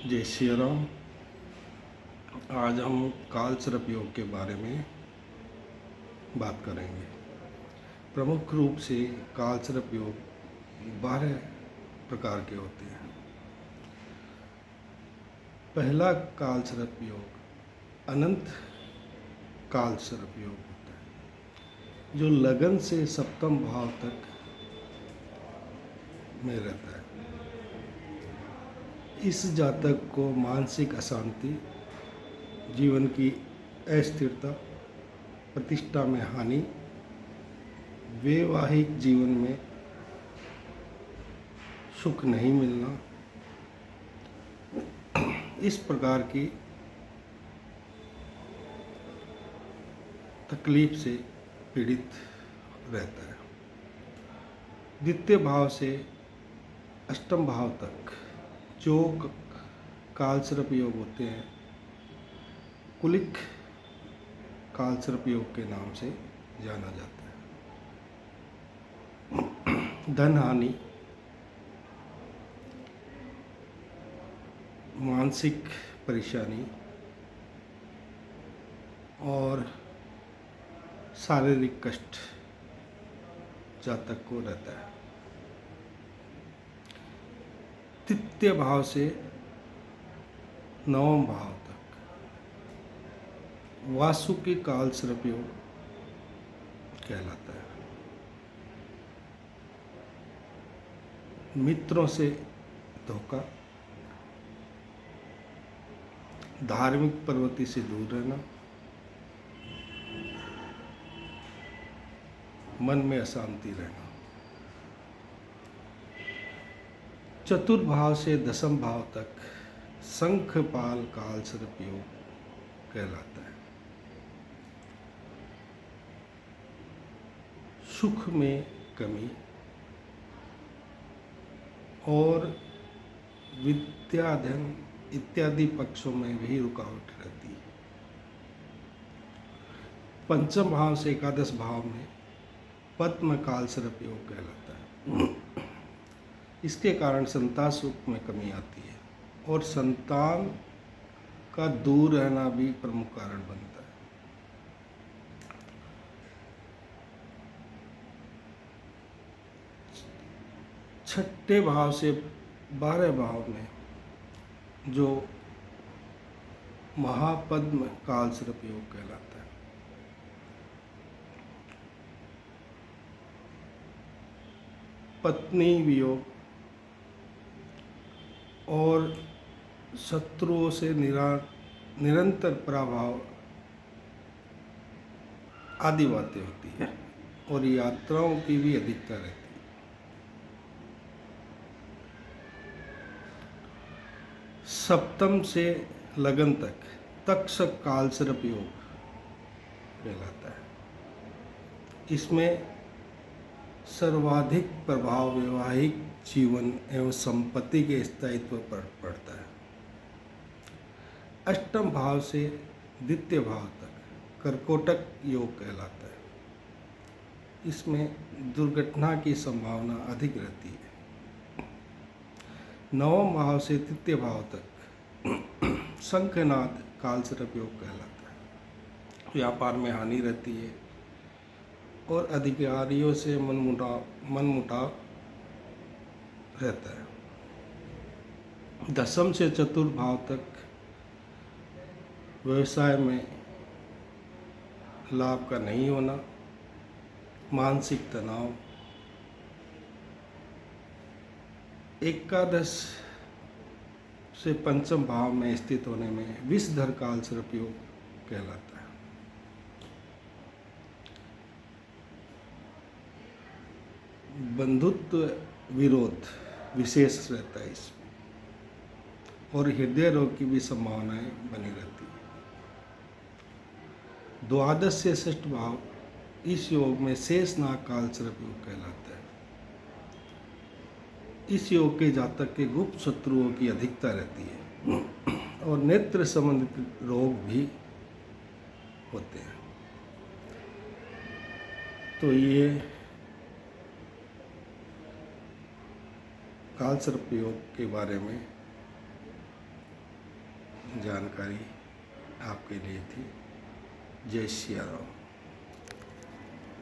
जय श्री राम। आज हम काल सर्प योग के बारे में बात करेंगे। प्रमुख रूप से काल सर्प योग 12 प्रकार के होते हैं। पहला काल सर्प योग अनंत काल सर्प योग होता है, जो लगन से सप्तम भाव तक में रहता है। इस जातक को मानसिक अशांति, जीवन की अस्थिरता, प्रतिष्ठा में हानि, वैवाहिक जीवन में सुख नहीं मिलना, इस प्रकार की तकलीफ से पीड़ित रहता है। द्वितीय भाव से अष्टम भाव तक जो काल सर्प योग होते हैं, कुलिक काल सर्प योग के नाम से जाना जाता है। धन हानि, मानसिक परेशानी और शारीरिक कष्ट जातक को रहता है। तृतीय भाव से नवम भाव तक वासुकी काल सर्प योग कहलाता है। मित्रों से धोखा, धार्मिक प्रवृत्ति से दूर रहना, मन में अशांति रहना। चतुर्भाव से दसम भाव तक शंखपाल काल सर्प योग कहलाता है। सुख में कमी और विद्याधन इत्यादि पक्षों में भी रुकावट रहती है। पंचम भाव से एकादश भाव में पद्म काल सर्प योग कहलाता है। इसके कारण संतान सुख में कमी आती है और संतान का दूर रहना भी प्रमुख कारण बनता है। छठे भाव से 12 भाव में जो महापद्म काल सर्प योग कहलाता है। पत्नी वियोग और शत्रुओं से निरंतर प्रभाव आदि बातें होती है और यात्राओं की भी अधिकता रहती है। सप्तम से लगन तक तक्षक काल सर्प योग कहलाता है। इसमें सर्वाधिक प्रभाव वैवाहिक जीवन एवं संपत्ति के स्थायित्व पर पड़ता है। अष्टम भाव से द्वितीय भाव तक कर्कोटक योग कहलाता है। इसमें दुर्घटना की संभावना अधिक रहती है। नवम भाव से तृतीय भाव तक शंखनाद काल सर्प योग कहलाता है। व्यापार में हानि रहती है और अधिकारियों से मनमुटाव रहता है। दसम से चतुर्थ भाव तक व्यवसाय में लाभ का नहीं होना, मानसिक तनाव। एकादश से पंचम भाव में स्थित होने में विषधर काल सर्प योग कहलाता है। बंधुत्व विरोध विशेष रहता है इसमें और हृदय रोग की भी संभावनाएं बनी रहती है। द्वादश से षष्ठ भाव इस योग में शेषनाग काल सर्प योग कहलाता है। इस योग के जातक के गुप्त शत्रुओं की अधिकता रहती है और नेत्र संबंधित रोग भी होते हैं। तो ये काल सर्प योग के बारे में जानकारी आपके लिए थी। जय सिया राम।